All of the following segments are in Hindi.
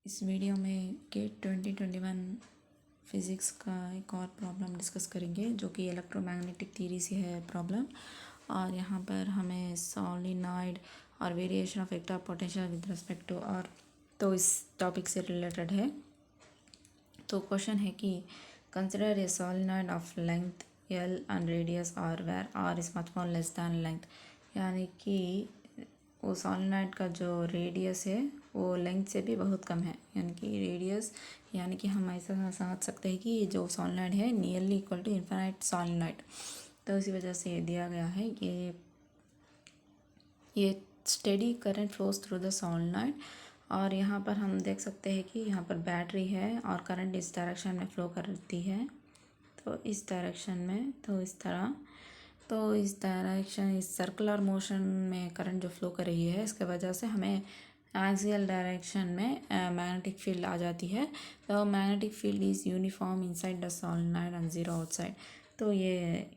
इस वीडियो में गेट 2021 फिज़िक्स का एक और प्रॉब्लम डिस्कस करेंगे जो कि इलेक्ट्रोमैग्नेटिक थ्योरी से है प्रॉब्लम। और यहाँ पर हमें सॉलिनॉइड और variation of vector potential with respect to और तो इस टॉपिक से रिलेटेड है। तो क्वेश्चन है कि consider a solenoid of length L and radius R where R is much more less than length, यानी कि वो सॉलिनॉइड का जो रेडियस है वो लेंथ से भी बहुत कम है, यानी कि रेडियस यानी कि हम ऐसा समझ सकते हैं कि ये जो सॉलिनॉइड है nearly equal to infinite solenoid. तो इसी वजह से ये दिया गया है कि ये steady current flows through the solenoid. और यहाँ पर हम देख सकते हैं कि यहाँ पर बैटरी है और करंट इस डायरेक्शन में फ्लो करती है, तो इस डायरेक्शन में, तो इस तरह, तो इस डायरेक्शन इस सर्कुलर मोशन में करंट जो फ्लो कर रही है इसके वजह से हमें एक्सियल डायरेक्शन में मैग्नेटिक फील्ड आ जाती है। तो magnetic field is uniform inside the solenoid and zero outside. तो ये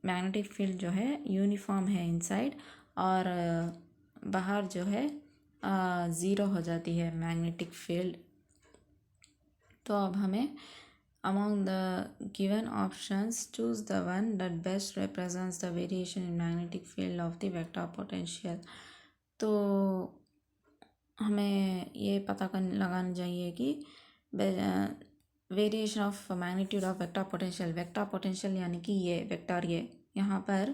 मैग्नेटिक फील्ड जो है यूनिफॉर्म है इनसाइड और बाहर जो है ज़ीरो हो जाती है मैग्नेटिक फील्ड। तो अब हमें among the given options choose the one that best represents the variation in magnetic field of the vector potential। तो हमें ये पता कर लगाना चाहिए कि variation of magnitude of vector potential यानी कि ये वेक्टर ये यहाँ पर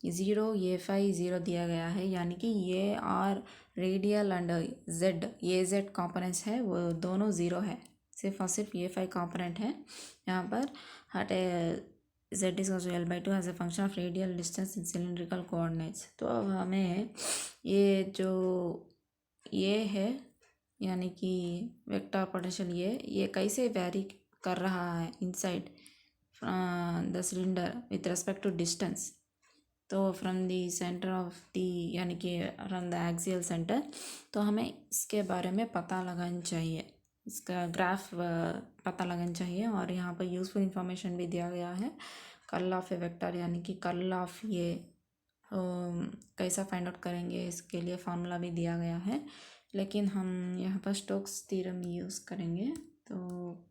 ज़ीरो ये फाई ज़ीरो दिया गया है, यानी कि ये आर रेडियल एंड जेड ये जेड कॉम्पोनेंट्स है वो दोनों ज़ीरो है, सिर्फ और सिर्फ ये फाई कॉम्पोनेंट है यहाँ पर। Hat Z is also L/2 as a function of radial distance in cylindrical coordinates. तो अब हमें ये जो ये है यानी कि वेक्टर पोटेंशियल ये कैसे वेरी कर रहा है inside the cylinder with respect to distance. तो from the centre of the यानी कि फ्रॉम द एक्सियल सेंटर, तो हमें इसके बारे में पता लगाना चाहिए, इसका ग्राफ पता लगाना चाहिए। और यहाँ पर यूज़फुल इंफॉर्मेशन भी दिया गया है। कर्ल ऑफ ए वेक्टर यानी कि कर्ल ऑफ ये कैसा फाइंड आउट करेंगे इसके लिए फार्मूला भी दिया गया है, लेकिन हम यहाँ पर स्टोक्स थ्योरम यूज़ करेंगे। तो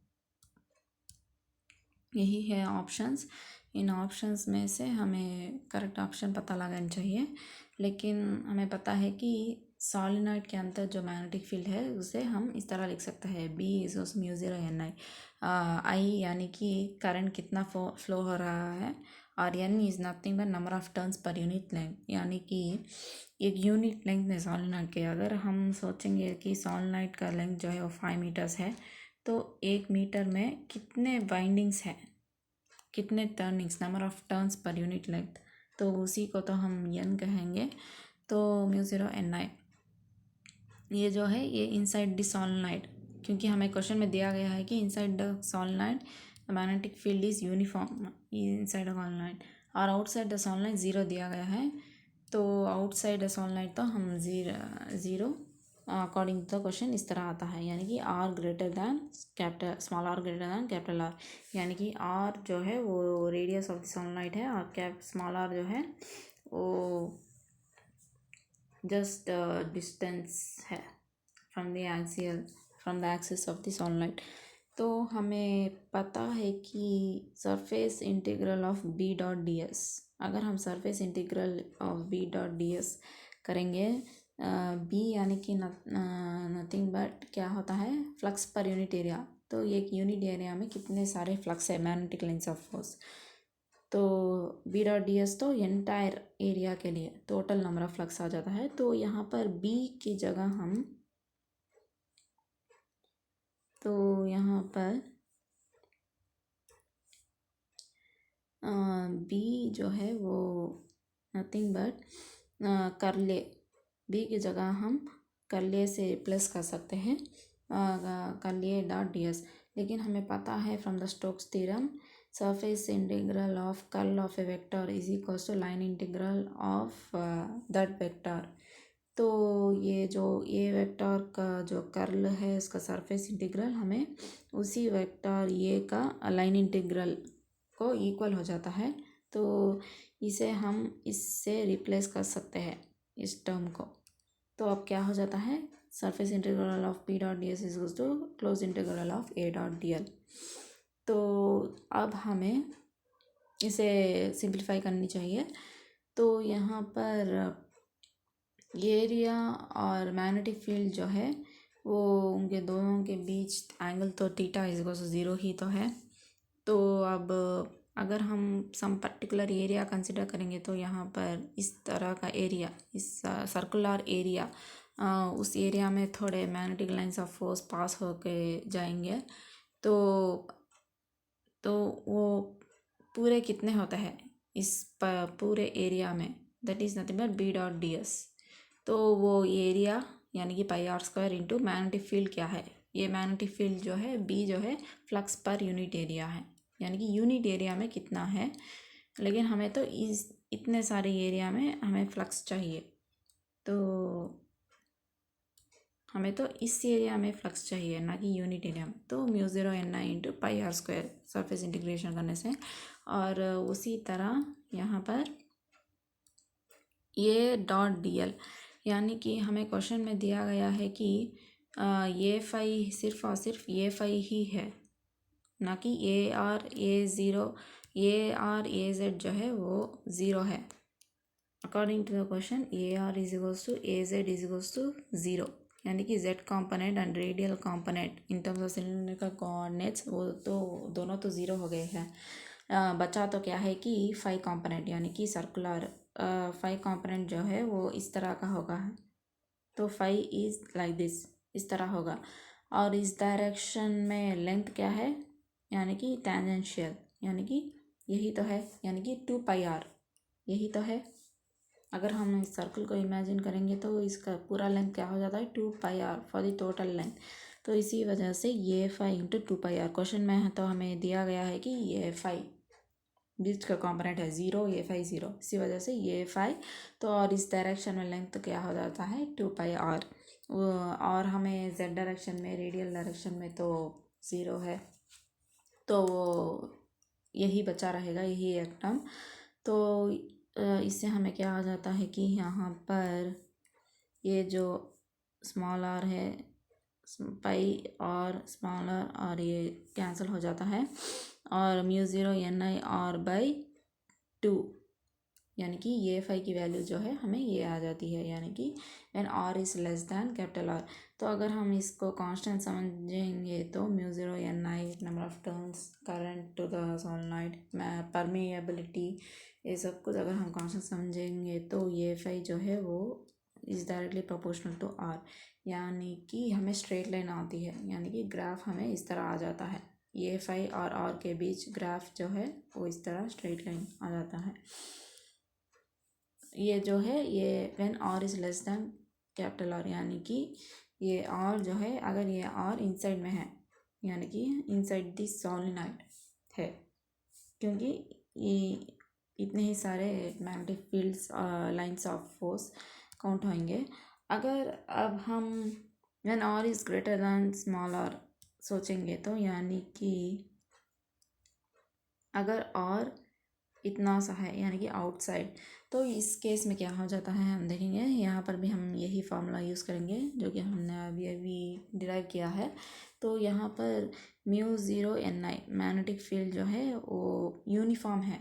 यही है ऑप्शंस। इन ऑप्शंस में से हमें करेक्ट ऑप्शन पता लगाना चाहिए, लेकिन हमें पता है कि सॉलिनॉइड के अंदर जो मैग्नेटिक फील्ड है उसे हम इस तरह लिख सकते हैं B is mu zero N I यानी कि करंट कितना फ्लो हो रहा है, और N is nothing but number of turns per unit length, यानी कि एक यूनिट लेंथ में सॉलिनॉइड के अगर हम सोचेंगे कि सॉलिनॉइड का लेंथ जो है वो 5 मीटर्स है, तो 1 मीटर में कितने वाइंडिंग्स हैं, कितने turnings, number of turns per unit length, तो उसी को तो हम N कहेंगे। तो म्यू ज़ीरो N I ये जो है ये इनसाइड द सॉलिनॉइड, क्योंकि हमें क्वेश्चन में दिया गया है कि inside the solenoid the magnetic field is uniform inside the solenoid, और आउटसाइड द सॉलिनॉइड ज़ीरो दिया गया है। तो आउटसाइड द सॉलिनॉइड तो हम zero according to the question इस तरह आता है, यानी कि R greater than capital small r greater than capital R, यानी कि R जो है वो रेडियस ऑफ द सॉलिनॉइड है और स्मॉल r जो है वो जस्ट डिस्टेंस है from the axis of the solenoid. तो हमें पता है कि surface integral of B dot ds, अगर हम surface integral of B dot ds करेंगे, B यानी कि नथिंग बट क्या होता है फ्लक्स पर यूनिट एरिया। तो एक यूनिट एरिया में कितने सारे फ्लक्स है मैग्नेटिक लेंस ऑफ फोर्स, तो B डॉट ds तो एंटायर एरिया के लिए टोटल नंबर ऑफ फ्लक्स आ जाता है। तो यहाँ पर B की जगह हम, तो यहाँ पर B जो है वो नथिंग बट करले, B की जगह हम करले से रिप्लेस कर सकते हैं करले डॉट ds। लेकिन हमें पता है from the Stokes theorem surface integral of curl of a vector is equal to line integral of that vector. तो ये जो ये वेक्टर का जो कर्ल है उसका सरफेस इंटीग्रल हमें उसी वेक्टर ये का लाइन इंटीग्रल को इक्वल हो जाता है। तो इसे हम इससे रिप्लेस कर सकते हैं इस टर्म को। तो अब क्या हो जाता है surface integral of P dot D s is equals to close integral of A dot d l. तो अब हमें इसे सिंप्लीफाई करनी चाहिए। तो यहाँ पर एरिया और मैग्नेटिक फील्ड जो है वो उनके दोनों के बीच एंगल तो थीटा इज इक्वल्स टू 0 ही तो है। तो अब अगर हम सम पर्टिकुलर एरिया कंसिडर करेंगे तो यहाँ पर इस तरह का एरिया, इस सर्कुलर एरिया, उस एरिया में थोड़े magnetic lines of force pass होके जाएंगे। तो वो पूरे कितने होता है इस पूरे एरिया में, that is nothing but B dot D S. तो वो एरिया यानी कि pi are square into magnetic field क्या है, ये मैग्नेटिक फील्ड जो है बी जो है फ्लक्स पर यूनिट एरिया है, यानी कि यूनिट एरिया में कितना है। लेकिन हमें तो इतने सारे एरिया में हमें फ्लक्स चाहिए, तो हमें तो इस एरिया में फ्लक्स चाहिए ना कि यूनिट एरिया में। तो mu zero N I into pi are square surface integration करने से। और उसी तरह यहाँ पर ये डॉट डी एल, यानी कि हमें क्वेश्चन में दिया गया है कि ये फाई सिर्फ और सिर्फ ये फाई ही है, ना कि A R A zero, A R A Z जो है वो ज़ीरो है। According to the question A R is equals to A Z is equals to zero, यानी कि Z component and radial component in terms of cylindrical coordinates वो तो दोनों तो ज़ीरो हो गए हैं। बचा तो क्या है कि फाइव कॉम्पोनेंट, यानी कि सर्कुलर फाइव कॉम्पोनेंट जो है वो इस तरह का होगा। तो फाइव इज़ लाइक दिस, इस तरह होगा। और इस डायरेक्शन में लेंथ क्या है, यानी कि टेंजेंशियल, यानी कि यही तो है, यानी कि 2πr यही तो है। अगर हम इस सर्कल को इमेजिन करेंगे तो इसका पूरा लेंथ क्या हो जाता है 2πr for the total length. तो इसी वजह से ये 5 इंटू 2πr क्वेश्चन में है, तो हमें दिया गया है कि ये 5 बीच का कॉम्पोनेंट है 0, ये 5 0, इसी वजह से ये 5। तो और इस डायरेक्शन में लेंथ तो क्या हो जाता है 2πr। और हमें z डायरेक्शन में, रेडियल डायरेक्शन में तो 0 है, तो वो यही बचा रहेगा, यही एक टर्म। तो इससे हमें क्या आ जाता है कि यहाँ पर ये जो स्मॉल आर है, पाई और स्मॉल आर और ये कैंसिल हो जाता है, और mu zero N I R by 2, यानी कि ये फाई की वैल्यू जो है हमें ये आ जाती है, यानी कि when R is less than capital R. तो अगर हम इसको कांस्टेंट समझेंगे तो mu zero N I number of turns, current to the solenoid, permeability, ये सब कुछ अगर हम कांस्टेंट समझेंगे तो ये फाई जो है वो is directly proportional to R, यानी कि हमें स्ट्रेट लाइन आती है, यानी कि ग्राफ हमें इस तरह आ जाता है। ये फाई और आर के बीच ग्राफ जो है वो इस तरह स्ट्रेट लाइन आ जाता है। ये जो है ये when R is less than capital R, यानी कि ये आर जो है अगर ये आर इनसाइड में है, यानी कि इनसाइड द सॉलिनॉइड है, क्योंकि ये इतने ही सारे magnetic fields lines of force count होंगे। अगर अब हम when R is greater than small R सोचेंगे तो, यानी कि अगर और इतना सा है यानी कि आउटसाइड, तो इस केस में क्या हो जाता है हम देखेंगे। यहाँ पर भी हम यही फार्मूला यूज़ करेंगे जो कि हमने अभी डिराइव किया है। तो यहाँ पर म्यू ज़ीरो एन आई मैग्नेटिक फील्ड जो है वो यूनिफॉर्म है,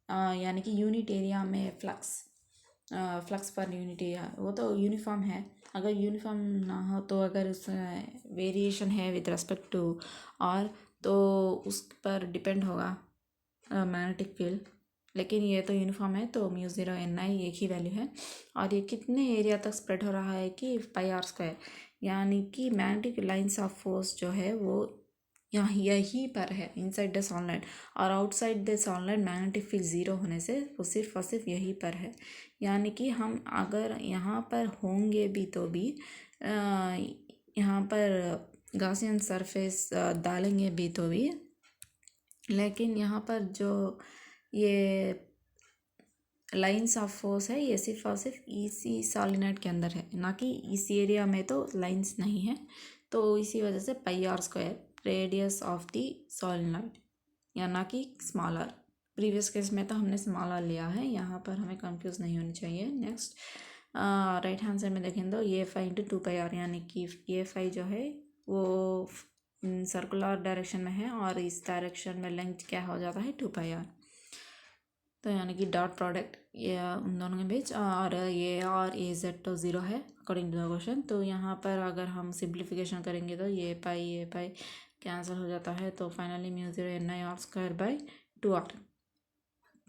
यानी कि यूनिट एरिया में फ्लक्स पर यूनिट एरिया वो तो यूनिफॉर्म है। अगर यूनिफॉर्म ना हो तो अगर उस वेरिएशन है विद रिस्पेक्ट टू आर तो उस पर डिपेंड होगा मैग्नेटिक फील्ड, लेकिन ये तो यूनिफॉर्म है, तो म्यू ज़ीरो एन आई एक ही वैल्यू है। और ये कितने एरिया तक स्प्रेड हो रहा है कि पाई आर स्क्वायर, यानी कि मैग्नेटिक लाइंस ऑफ फोर्स जो है वो यहाँ यहीं पर है इनसाइड द सॉलिनॉइड, और outside the solenoid magnetic field zero होने से वो सिर्फ और सिर्फ यहीं पर है। यानी कि हम अगर यहाँ पर होंगे भी तो भी यहाँ पर गॉसियन सरफेस डालेंगे भी तो भी, लेकिन यहाँ पर जो ये लाइंस ऑफ फोर्स है ये सिर्फ और सिर्फ इसी सॉलिनॉइड के अंदर है, ना कि इस एरिया में तो लाइंस नहीं है। तो इसी वजह से pi are square radius of the solenoid, या ना कि स्मॉल आर। प्रीवियस केस में तो हमने स्मॉल आर लिया है, यहाँ पर हमें कंफ्यूज नहीं होनी चाहिए। नेक्स्ट राइट हैंड साइड में देखें तो ये phi into two pi R, यानी कि ये फाई जो है वो सर्कुलर डायरेक्शन में है और इस डायरेक्शन में लेंथ क्या हो जाता है 2 पाई आर। तो यानी कि डॉट प्रोडक्ट ये उन दोनों के बीच, और ये और ए जेड तो ज़ीरो है अकॉर्डिंग टू द क्वेश्चन। तो यहाँ पर अगर हम सिंप्लीफिकेशन करेंगे तो ये पाई कैंसिल हो जाता है, तो finally mu zero N I R square by 2 R.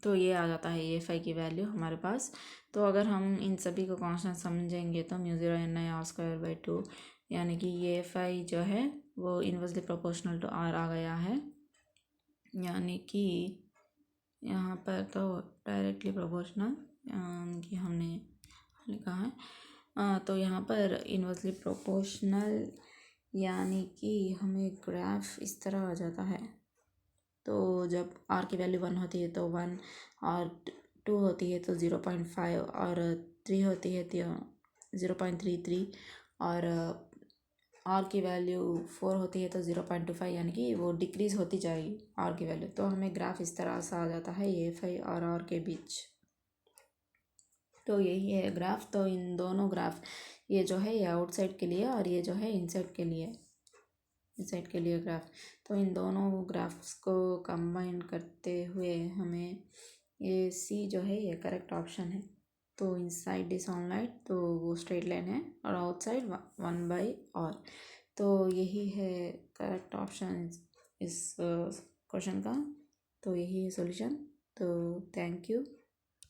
तो ये आ जाता है ये फाई की वैल्यू हमारे पास। तो अगर हम इन सभी को कांस्टेंट समझेंगे तो mu zero N I R square by 2, यानी कि ये फाई जो है वो इन्वर्सली प्रोपोर्शनल टू आर आ गया है, यानी कि यहाँ पर तो डायरेक्टली प्रोपोर्शनल कि हमने लिखा है, तो यहाँ पर इन्वर्सली प्रोपोर्शनल यानी कि हमें ग्राफ इस तरह आ जाता है। तो जब आर की वैल्यू 1 होती है तो 1, और 2 होती है तो 0.5, और 3 होती है तो 0.33, और आर की वैल्यू 4 होती है तो 0.25, यानी कि वो डिक्रीज़ होती जाएगी आर की वैल्यू। तो हमें ग्राफ इस तरह से आ जाता है ये फाई और आर के बीच। तो यही है ग्राफ। तो इन दोनों ग्राफ, ये जो है ये आउटसाइड के लिए और ये जो है इनसाइड के लिए, इनसाइड के लिए ग्राफ। तो इन दोनों ग्राफ्स को कंबाइन करते हुए हमें ये सी जो है ये करेक्ट ऑप्शन है। तो इनसाइड इज ऑनलाइट तो वो स्ट्रेट लाइन है, और आउटसाइड 1/r। तो यही है करेक्ट ऑप्शन इस क्वेश्चन का। तो यही है सॉल्यूशन। तो थैंक यू।